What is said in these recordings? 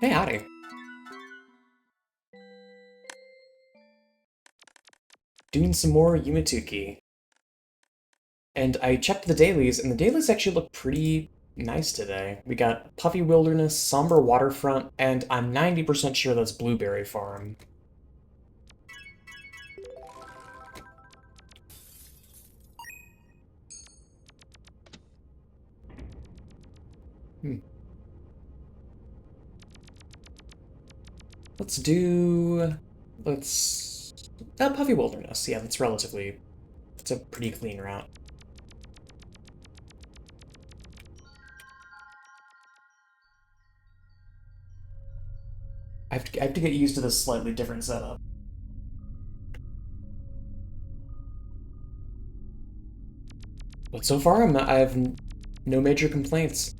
Hey, howdy. Doing some more Yumatuki. And I checked the dailies, and the dailies actually look pretty nice today. We got Puffy Wilderness, Somber Waterfront, and I'm 90% sure that's Blueberry Farm. Hmm. Let's do... Let's... Puffy Wilderness. Yeah, that's relatively... It's a pretty clean route. I have to get used to this slightly different setup. But so far, I have no major complaints.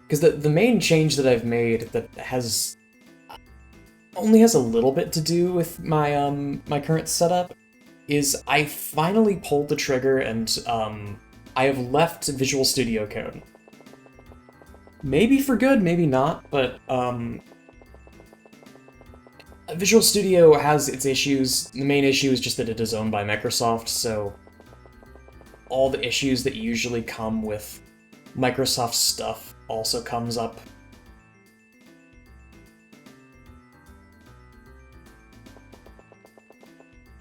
Because the main change that I've made that has only has a little bit to do with my current setup is I finally pulled the trigger and I have left Visual Studio Code. Maybe for good, maybe not, but Visual Studio has its issues. The main issue is just that it is owned by Microsoft, so all the issues that usually come with Microsoft stuff also comes up.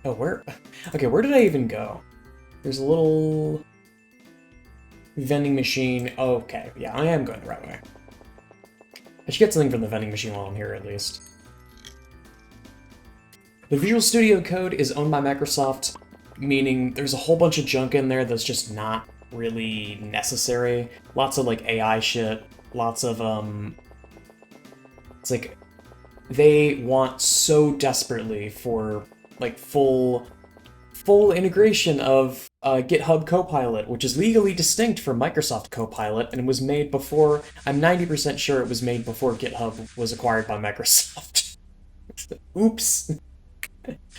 Oh, where? Okay, where did I even go? There's a little vending machine. Oh, okay, yeah, I am going the right way. I should get something from the vending machine while I'm here, at least. The Visual Studio Code is owned by Microsoft, meaning there's a whole bunch of junk in there that's just not really necessary. Lots of, like, AI shit. Lots of, It's like, they want so desperately for, like, full integration of GitHub Copilot, which is legally distinct from Microsoft Copilot, and was made before... I'm 90% sure it was made before GitHub was acquired by Microsoft. Oops.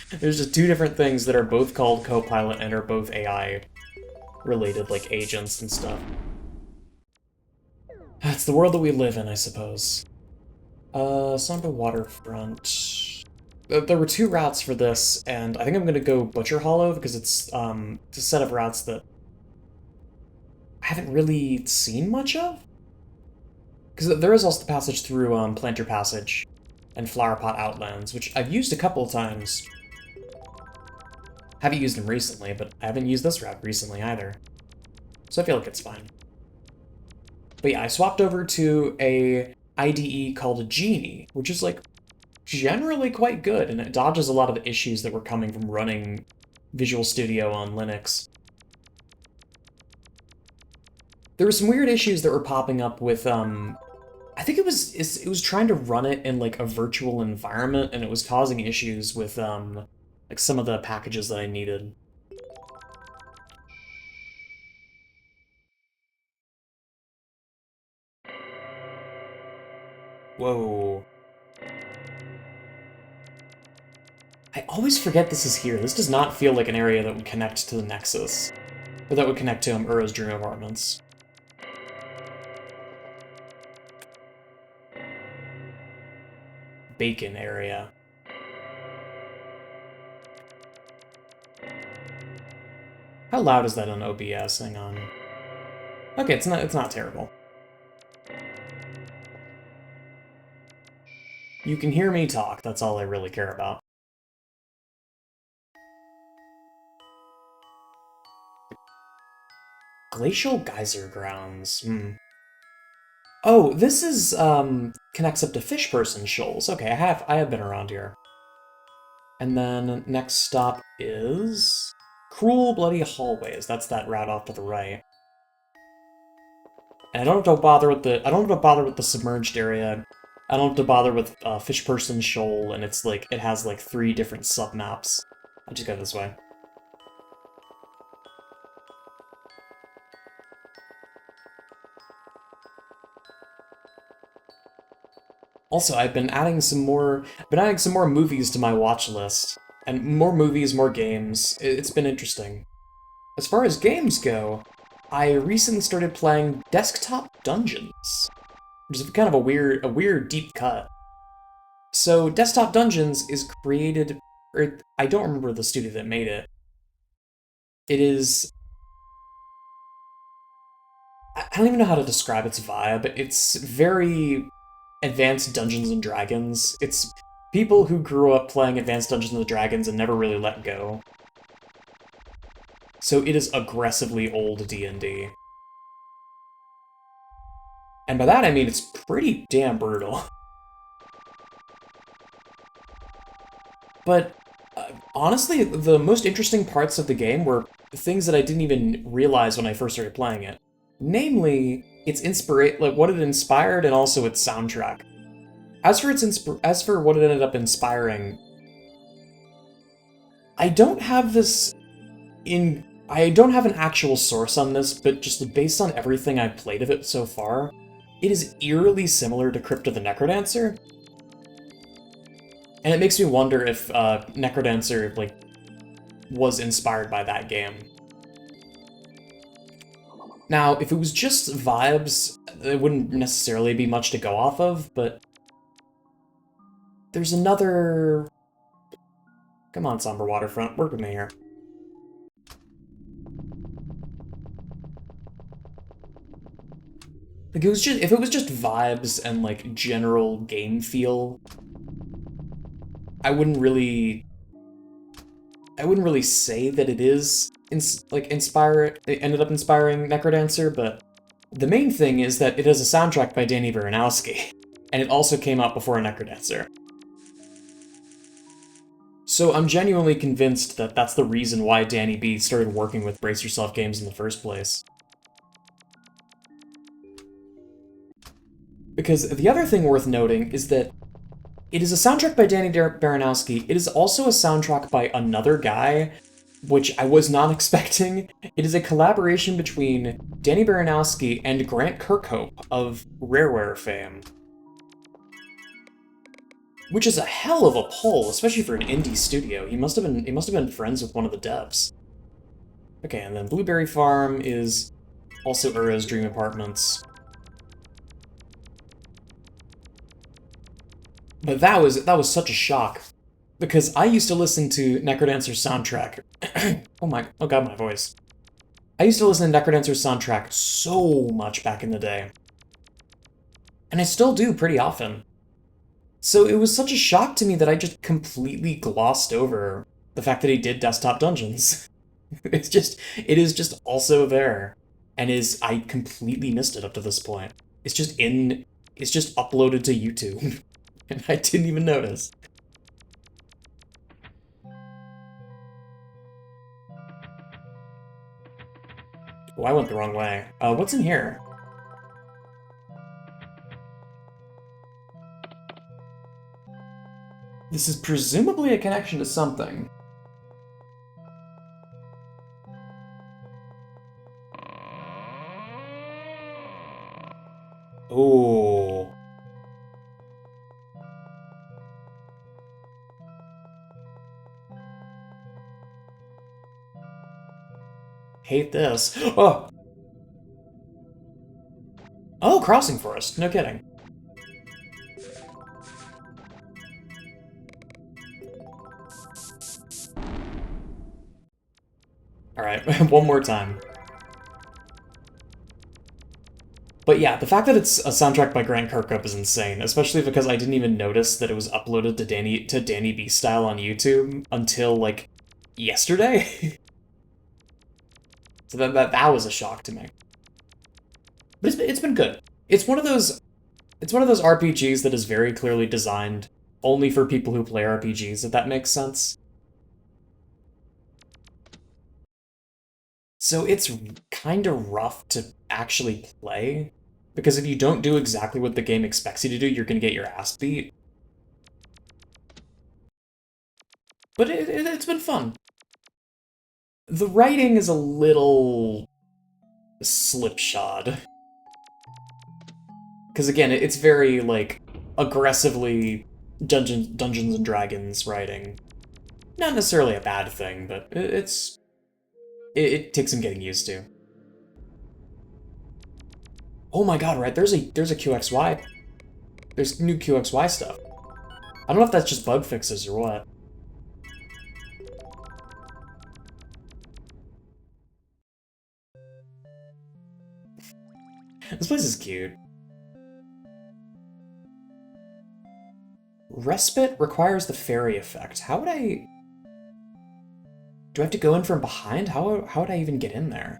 There's just two different things that are both called Copilot and are both AI-related, like agents and stuff. That's the world that we live in, I suppose. Somber Waterfront. There were two routes for this, and I think I'm gonna go Butcher Hollow because it's a set of routes that I haven't really seen much of. Because there is also the passage through Planter Passage and Flowerpot Outlands, which I've used a couple of times. Haven't used them recently, but I haven't used this route recently either. So I feel like it's fine. But yeah, I swapped over to a IDE called Genie, which is like generally quite good, and it dodges a lot of the issues that were coming from running Visual Studio on Linux. There were some weird issues that were popping up with, I think it was trying to run it in, like, a virtual environment, and it was causing issues with, like, some of the packages that I needed. Whoa. I always forget this is here. This does not feel like an area that would connect to the Nexus. Or that would connect to Uro's Dream Apartments. Bacon area. How loud is that on OBS? Hang on. Okay, it's not terrible. You can hear me talk, that's all I really care about. Glacial Geyser Grounds. Oh, this is, connects up to Fish Person Shoals. Okay, I have been around here. And then next stop is Cruel Bloody Hallways. That's that route off to the right. And I don't have to bother with the submerged area. I don't have to bother with Fish Person Shoal, and it's like it has like 3 different submaps. I just go this way. Also, I've been adding some more movies to my watch list. And more movies, more games. It's been interesting. As far as games go, I recently started playing Desktop Dungeons, which is kind of a weird deep cut. So Desktop Dungeons is created, or I don't remember the studio that made it. It is, I don't even know how to describe its vibe. It's very Advanced Dungeons and Dragons. It's people who grew up playing Advanced Dungeons and Dragons and never really let go. So it is aggressively old D&D. And by that I mean it's pretty damn brutal. But honestly, the most interesting parts of the game were things that I didn't even realize when I first started playing it. Namely, what it inspired and also its soundtrack. As for what it ended up inspiring, I don't have an actual source on this, but just based on everything I've played of it so far, it is eerily similar to Crypt of the Necrodancer. And it makes me wonder if Necrodancer, like, was inspired by that game. Now, if it was just vibes, it wouldn't necessarily be much to go off of, but there's another... Come on, Somber Waterfront, work with me here. Like, if it was just vibes and, like, general game feel, I wouldn't really say that it ended up inspiring Necrodancer, but the main thing is that it has a soundtrack by Danny Baranowski, and it also came out before Necrodancer. So I'm genuinely convinced that that's the reason why Danny B started working with Brace Yourself Games in the first place. Because the other thing worth noting is that it is a soundtrack by Danny Baranowski. It is also a soundtrack by another guy, which I was not expecting. It is a collaboration between Danny Baranowski and Grant Kirkhope of Rareware fame. Which is a hell of a pull, especially for an indie studio. He must have been friends with one of the devs. Okay, and then Blueberry Farm is also Uro's Dream Apartments. But that was such a shock, because I used to listen to Necrodancer's soundtrack. Oh god, my voice. I used to listen to Necrodancer's soundtrack so much back in the day. And I still do pretty often. So it was such a shock to me that I just completely glossed over the fact that he did Desktop Dungeons. It is just also there. And I completely missed it up to this point. It's just uploaded to YouTube. And I didn't even notice. Oh, I went the wrong way. What's in here? This is presumably a connection to something. Oh. Hate this. Oh! Oh, Crossing Forest. No kidding. Alright, one more time. But yeah, the fact that it's a soundtrack by Grant Kirkhope is insane, especially because I didn't even notice that it was uploaded to Danny B Style on YouTube until, like, yesterday. So that was a shock to me. But it's been good. It's one of those RPGs that is very clearly designed only for people who play RPGs, if that makes sense. So it's kind of rough to actually play, because if you don't do exactly what the game expects you to do, you're going to get your ass beat. But it's been fun. The writing is a little slipshod. Because again, it's very, like, aggressively Dungeons and Dragons writing. Not necessarily a bad thing, but it takes some getting used to. Oh my god, right, there's a QXY. There's new QXY stuff. I don't know if that's just bug fixes or what. This place is cute. Respite requires the fairy effect. How would I... Do I have to go in from behind? How would I even get in there?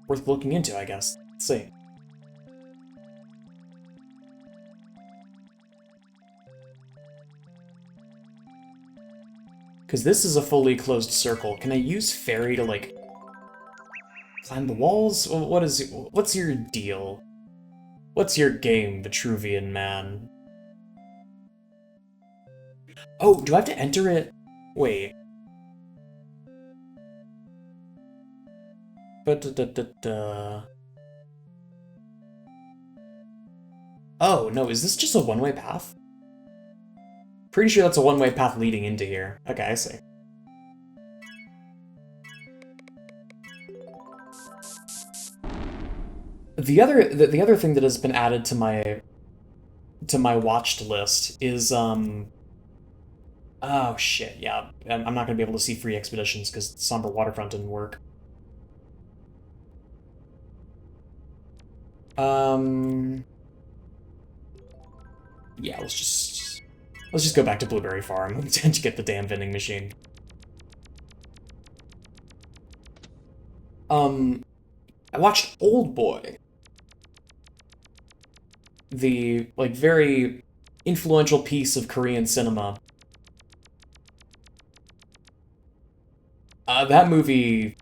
Worth looking into, I guess. Let's see. Because this is a fully closed circle. Can I use fairy to, like, climb the walls? What's your deal? What's your game, Vitruvian man? Oh, do I have to enter it? Wait. Oh, no, is this just a one-way path? Pretty sure that's a one-way path leading into here. Okay, I see. The other thing that has been added to my watched list is oh shit, yeah. I'm not gonna be able to see free expeditions because Somber Waterfront didn't work. Yeah, let's just go back to Blueberry Farm to get the damn vending machine. I watched Old Boy. The, like, very influential piece of Korean cinema. That movie,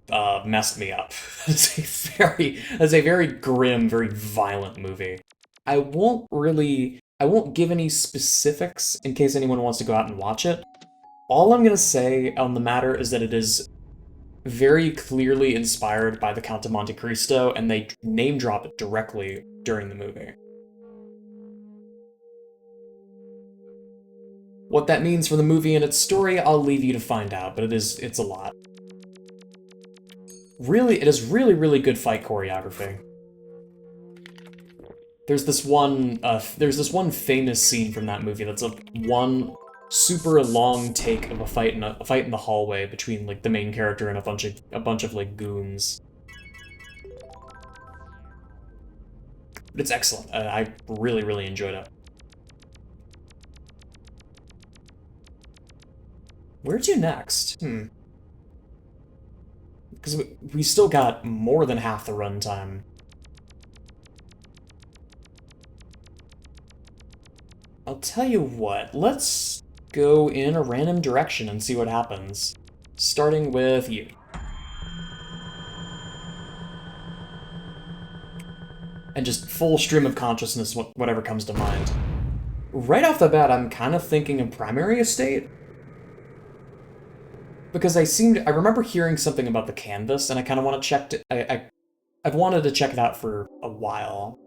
messed me up. It's a very grim, very violent movie. I won't give any specifics in case anyone wants to go out and watch it. All I'm gonna say on the matter is that it is very clearly inspired by the Count of Monte Cristo, and they name drop it directly during the movie. What that means for the movie and its story, I'll leave you to find out, but it's a lot. Really, it is really, really good fight choreography. There's this one famous scene from that movie that's a one super long take of a fight in the hallway between, like, the main character and a bunch of like goons. But it's excellent. I really, really enjoyed it. Where to next? Because we still got more than half the runtime. I'll tell you what, let's go in a random direction and see what happens. Starting with you. And just full stream of consciousness, whatever comes to mind. Right off the bat, I'm kind of thinking of Primary Estate. Because I remember hearing something about the canvas, and I kind of want to check it. I've wanted to check it out for a while.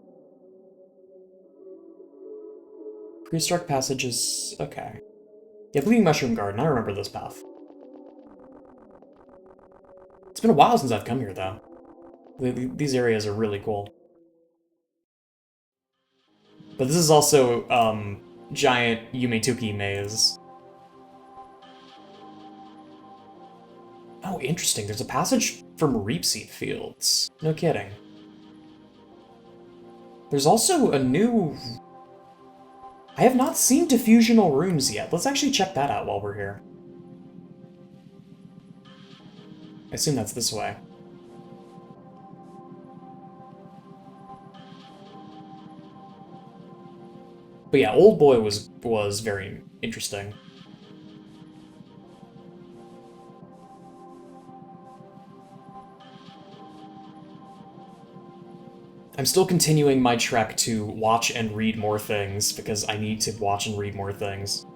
Prehistoric Passage is okay. Yeah, Bleeding Mushroom Garden, I remember this path. It's been a while since I've come here, though. These areas are really cool. But this is also, giant Yumetuki maze. Oh, interesting. There's a passage from Reapseed Fields. No kidding. There's also a new... I have not seen Diffusional Rooms yet. Let's actually check that out while we're here. I assume that's this way. But yeah, Old Boy was very interesting. I'm still continuing my trek to watch and read more things, because I need to watch and read more things.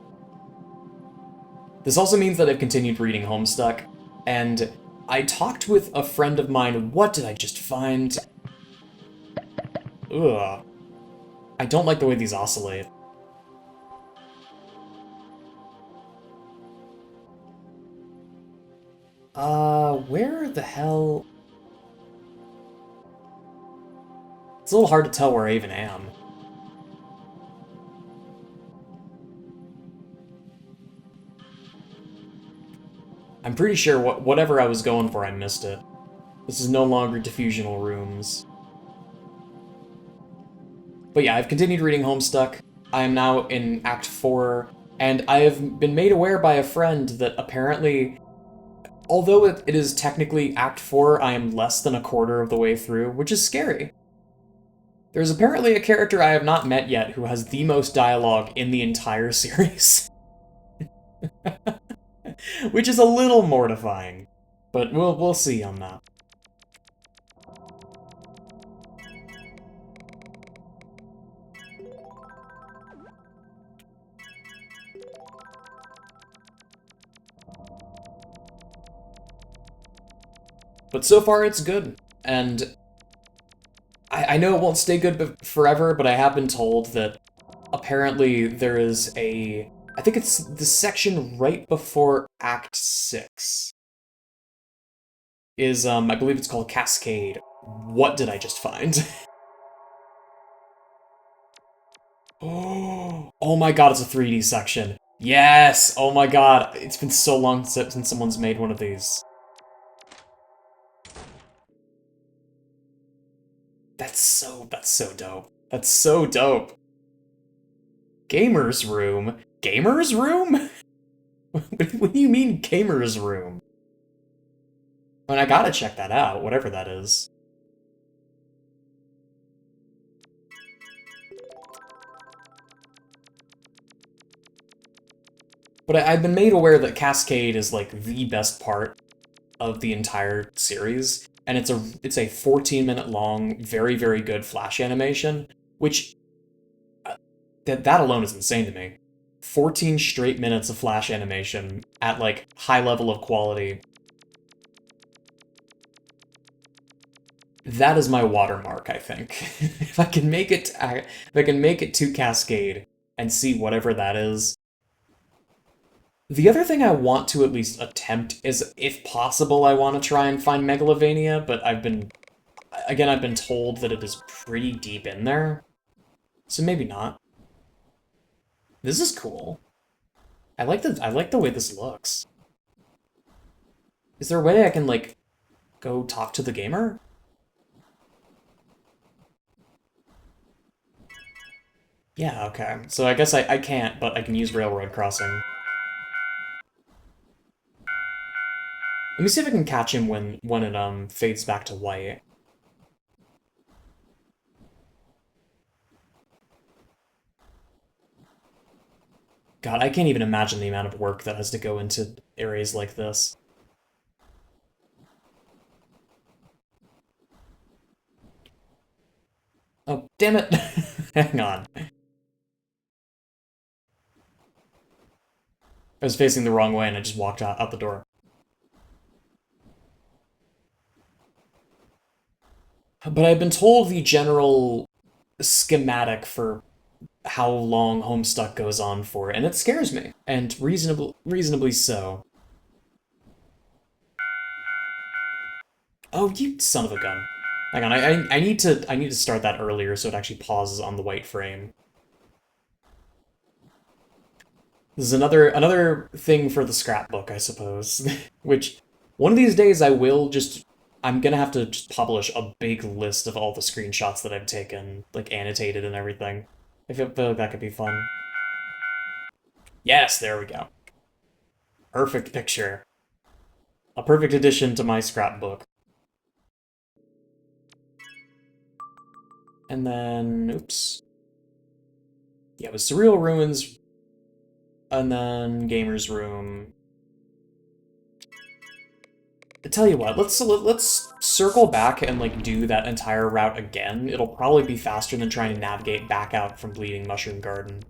This also means that I've continued reading Homestuck, and I talked with a friend of mine. What did I just find? Ugh. I don't like the way these oscillate. Where the hell... It's a little hard to tell where I even am. I'm pretty sure whatever I was going for, I missed it. This is no longer diffusional rooms. But yeah, I've continued reading Homestuck. I am now in Act 4, and I have been made aware by a friend that apparently, although it is technically Act 4, I am less than a quarter of the way through, which is scary. There's apparently a character I have not met yet who has the most dialogue in the entire series. Which is a little mortifying. But we'll see on that. But so far it's good, and I know it won't stay good forever, but I have been told that apparently there is a... I think it's the section right before Act 6. Is, I believe it's called Cascade. What did I just find? Oh my god, it's a 3D section. Yes! Oh my god, it's been so long since someone's made one of these. That's so dope. That's so dope. Gamer's room? Gamer's room? What do you mean, gamer's room? I mean, I gotta check that out, whatever that is. But I've been made aware that Cascade is, like, the best part of the entire series, and it's a 14-minute long, very, very good Flash animation, which, that alone is insane to me. 14 straight minutes of Flash animation at, like, high level of quality. That is my watermark, I think. If I can make it to Cascade and see whatever that is. The other thing I want to at least attempt is, if possible, I want to try and find Megalovania, but I've been told that it is pretty deep in there. So maybe not. This is cool. I like the way this looks. Is there a way I can, like, go talk to the gamer? Yeah, okay. So I guess I can't, but I can use Railroad Crossing. Let me see if I can catch him when it fades back to white. God, I can't even imagine the amount of work that has to go into areas like this. Oh, damn it! Hang on. I was facing the wrong way and I just walked out the door. But I've been told the general schematic for how long Homestuck goes on for, and it scares me, and reasonably so. Oh, you son of a gun! Hang on, I need to start that earlier so it actually pauses on the white frame. This is another thing for the scrapbook, I suppose. Which one of these days I'm gonna have to just publish a big list of all the screenshots that I've taken, like annotated and everything. I feel like that could be fun. Yes, there we go. Perfect picture. A perfect addition to my scrapbook. And then, oops. Yeah, it was Surreal Ruins, and then Gamer's Room. I tell you what, let's circle back and, like, do that entire route again. It'll probably be faster than trying to navigate back out from Bleeding Mushroom Garden.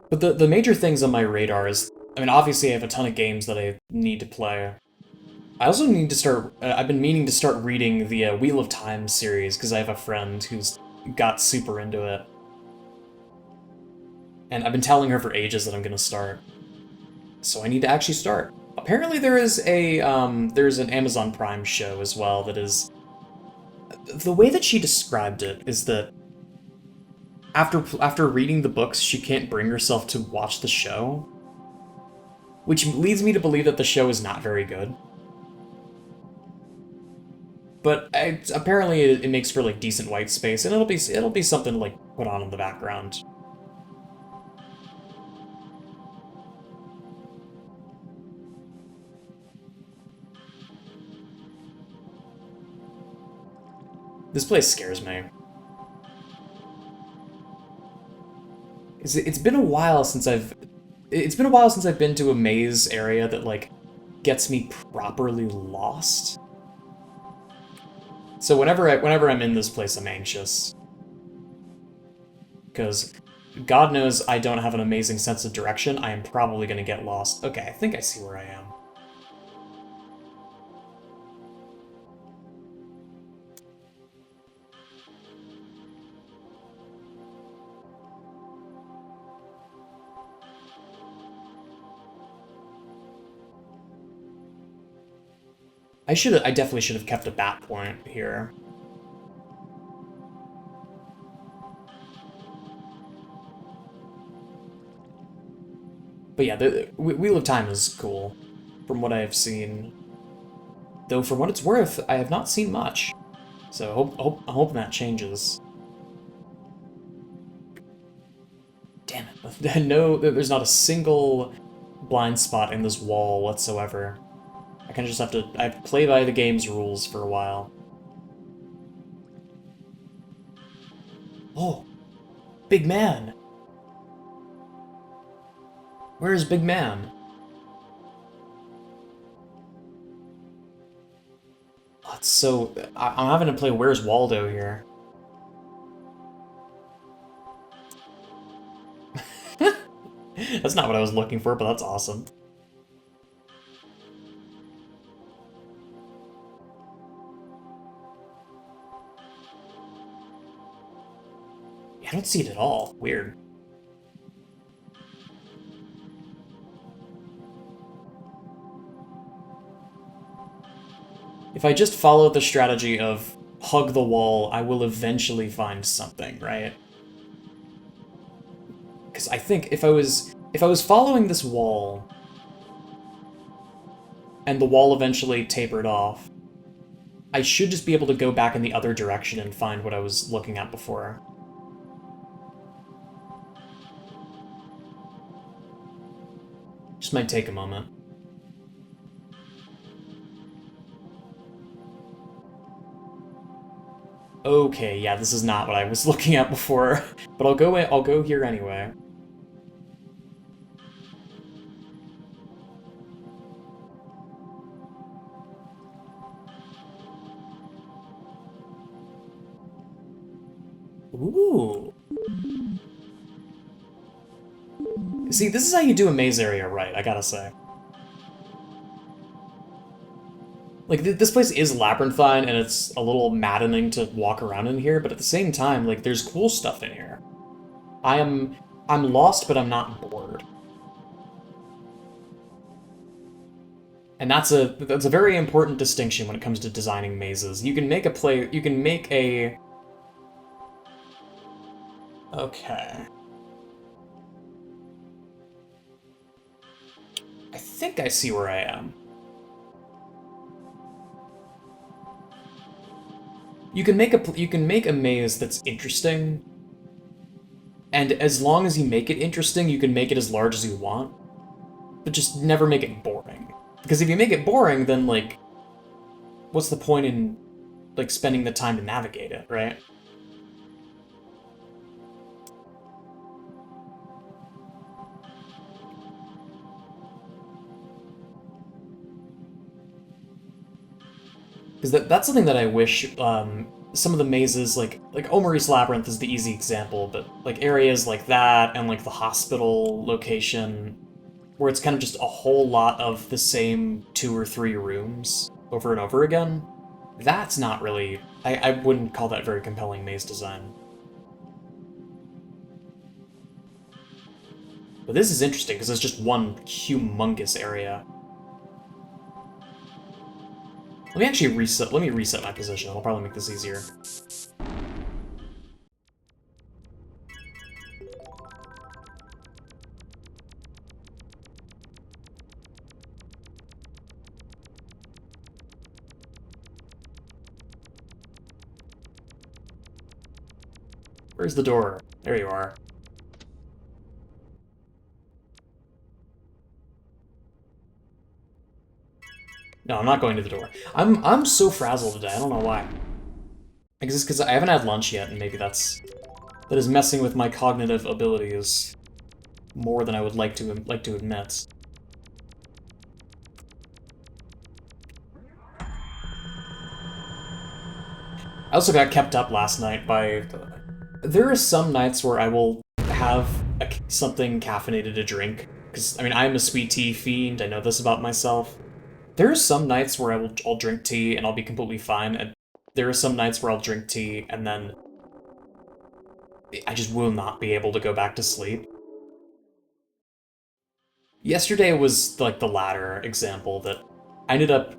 But the major things on my radar is, I mean, obviously I have a ton of games that I need to play. I also need to start, I've been meaning to start reading the Wheel of Time series, because I have a friend who's got super into it. And I've been telling her for ages that I'm gonna start. So I need to actually start. Apparently there's an Amazon Prime show as well that is... The way that she described it is that after reading the books, she can't bring herself to watch the show, which leads me to believe that the show is not very good. But apparently it makes for like decent white space, and it'll be something to like put on in the background. This place scares me. It's been a while since I've been to a maze area that like gets me properly lost. So whenever I'm in this place, I'm anxious. Because God knows I don't have an amazing sense of direction. I am probably gonna get lost. Okay, I think I see where I am. I definitely should have kept a bat point here. But yeah, the Wheel of Time is cool, from what I have seen. Though for what it's worth, I have not seen much. So I'm hoping that changes. Damn it. No, there's not a single blind spot in this wall whatsoever. I kind of just have to... I play by the game's rules for a while. Oh! Big man! Where is Big Man? Oh, it's so... I'm having to play Where's Waldo here. That's not what I was looking for, but that's awesome. I don't see it at all. Weird. If I just follow the strategy of hug the wall, I will eventually find something, right? Because I think if I was following this wall, and the wall eventually tapered off, I should just be able to go back in the other direction and find what I was looking at before. Just might take a moment. Okay, yeah, this is not what I was looking at before, but I'll go here anyway. Ooh. See, this is how you do a maze area right, I gotta say. Like, this place is labyrinthine, and it's a little maddening to walk around in here, but at the same time, like, there's cool stuff in here. I'm lost, but I'm not bored. And that's a very important distinction when it comes to designing mazes. You can make a... Okay. I think I see where I am. You can make a maze that's interesting, and as long as you make it interesting, you can make it as large as you want, but just never make it boring. Because if you make it boring, then, like, what's the point in, like, spending the time to navigate it, right? Because that's something that I wish some of the mazes, like Omori's Labyrinth is the easy example, but like areas like that and like the hospital location, where it's kind of just a whole lot of the same 2 or 3 rooms over and over again, that's not really... I wouldn't call that very compelling maze design. But this is interesting, because it's just one humongous area. Let me reset my position, it'll probably make this easier. Where's the door? There you are. No, I'm not going to the door. I'm so frazzled today, I don't know why. I guess it's because I haven't had lunch yet, and maybe that is messing with my cognitive abilities more than I would like to admit. I also got kept up last night by... There are some nights where I will have something caffeinated to drink, because, I mean, I'm a sweet tea fiend, I know this about myself. There are some nights where I'll drink tea and I'll be completely fine, and there are some nights where I'll drink tea and then I just will not be able to go back to sleep. Yesterday was, like, the latter example, that I ended up...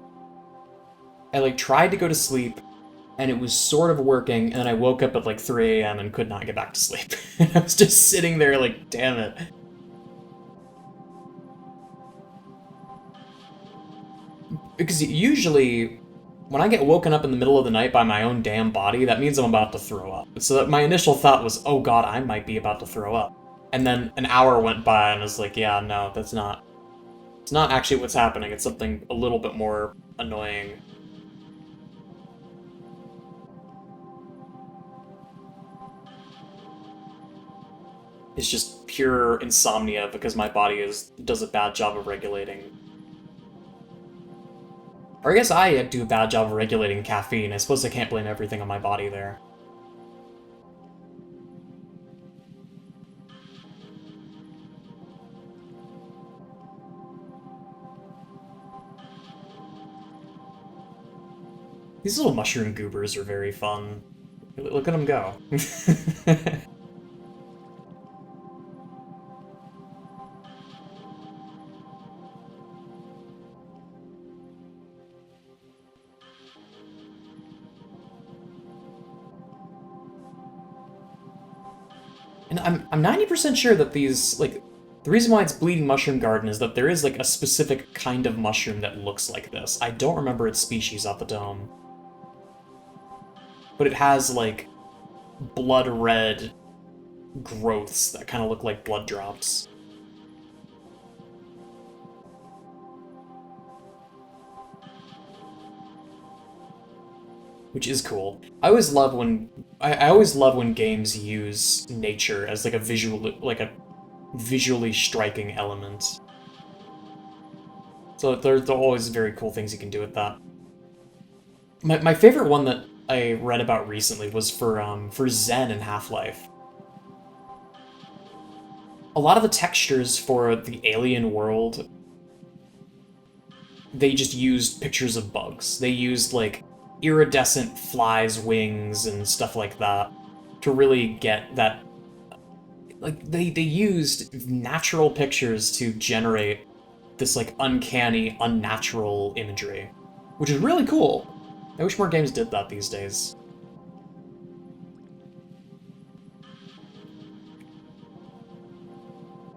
I, like, tried to go to sleep, and it was sort of working, and then I woke up at, like, 3 a.m. and could not get back to sleep. I was just sitting there like, damn it. Because usually, when I get woken up in the middle of the night by my own damn body, that means I'm about to throw up. So that my initial thought was, oh god, I might be about to throw up. And then an hour went by, and I was like, yeah, no, that's not... It's not actually what's happening, it's something a little bit more annoying. It's just pure insomnia because my body does a bad job of regulating. Or I guess I do a bad job of regulating caffeine. I suppose I can't blame everything on my body there. These little mushroom goobers are very fun. Look at them go. And I'm 90% sure that these, like, the reason why it's Bleeding Mushroom Garden is that there is, like, a specific kind of mushroom that looks like this. I don't remember its species off the dome. But it has, like, blood red growths that kind of look like blood drops. Which is cool. I always love when games use nature as like a visually striking element. So there are always very cool things you can do with that. My favorite one that I read about recently was for Zen in Half-Life. A lot of the textures for the alien world, they just used pictures of bugs. They used, like, iridescent flies' wings and stuff like that to really get that... Like, they used natural pictures to generate this, like, uncanny, unnatural imagery, which is really cool. I wish more games did that these days.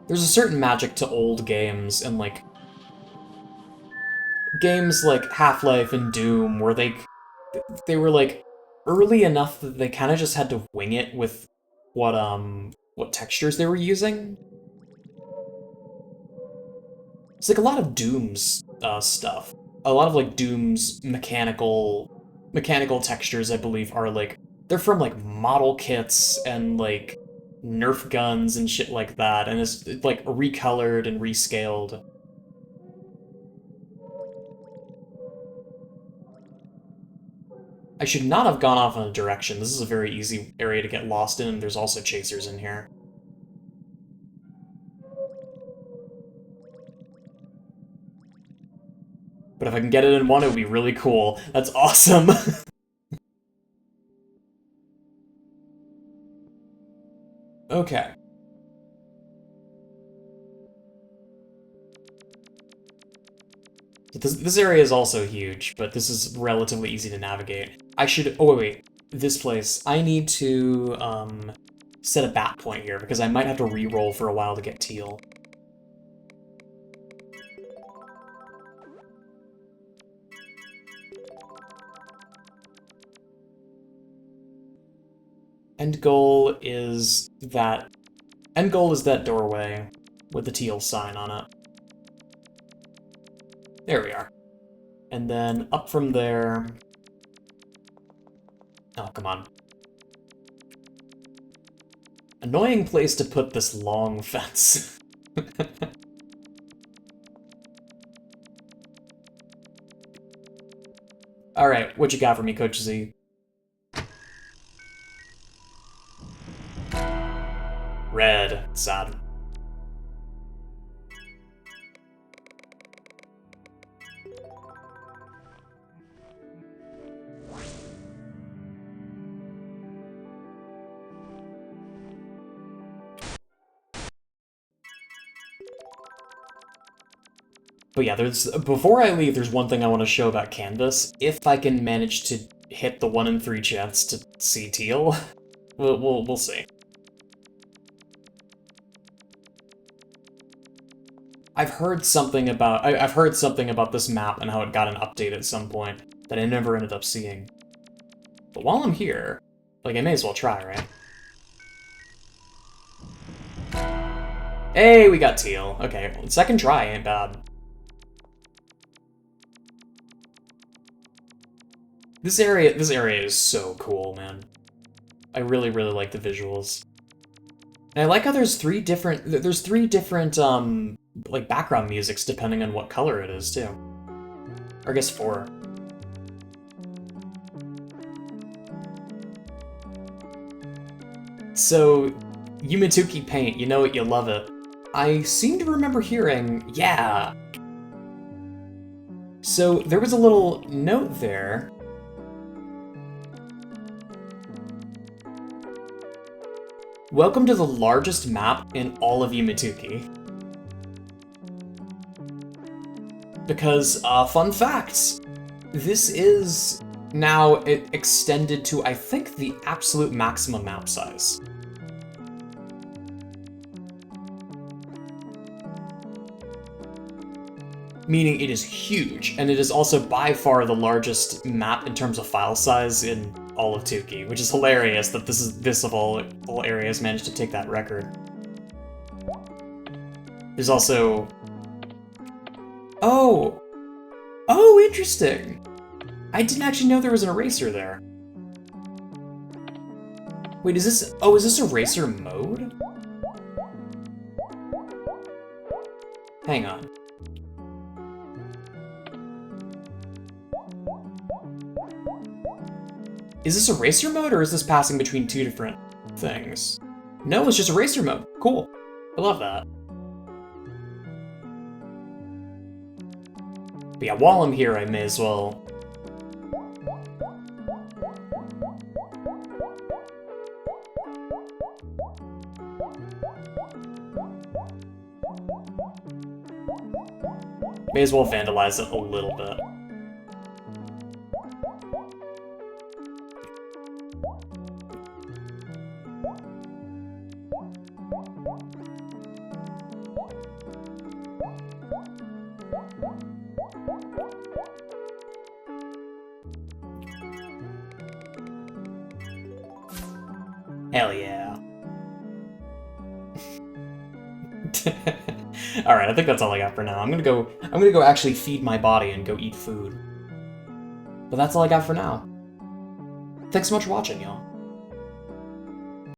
There's a certain magic to old games, and, like, games like Half-Life and Doom, where they were, like, early enough that they kind of just had to wing it with what textures they were using. It's like a lot of Doom's stuff. A lot of, like, Doom's mechanical textures, I believe, are, like, they're from, like, model kits and, like, Nerf guns and shit like that, and it's, like, recolored and rescaled. I should not have gone off in a direction. This is a very easy area to get lost in, and there's also chasers in here. But if I can get it in one, it would be really cool. That's awesome! Okay. This area is also huge, but this is relatively easy to navigate. I should... Oh, wait. This place. I need to, set a bat point here, because I might have to re-roll for a while to get teal. End goal is that doorway with the teal sign on it. There we are. And then up from there... Oh, come on. Annoying place to put this long fence. Alright, what you got for me, Coach Z? Red. Sad. But yeah, before I leave, there's one thing I want to show about Canvas. If I can manage to hit the 1 in 3 chance to see teal, we'll see. I've heard something about this map and how it got an update at some point that I never ended up seeing. But while I'm here, like, I may as well try, right? Hey, we got teal. Okay, well, second try ain't bad. This area is so cool, man. I really, really like the visuals. And I like how there's three different, like, background musics depending on what color it is, too. Or I guess 4. So, Yumituki paint, you know it, you love it. I seem to remember hearing, yeah. So, there was a little note there. Welcome to the largest map in all of Yumituki. Because, fun facts, this is now extended to, I think, the absolute maximum map size. Meaning it is huge, and it is also by far the largest map in terms of file size in all of Tuki, which is hilarious that this of all areas managed to take that record. There's also... Oh! Oh, interesting! I didn't actually know there was an eraser there. Wait, is this... Oh, is this eraser mode? Hang on. Is this eraser mode, or is this passing between 2 different things? No, it's just eraser mode. Cool. I love that. But yeah, while I'm here, I may as well... May as well vandalize it a little bit. Hell yeah. Alright, I think that's all I got for now. I'm gonna go actually feed my body and go eat food. But that's all I got for now. Thanks so much for watching, y'all.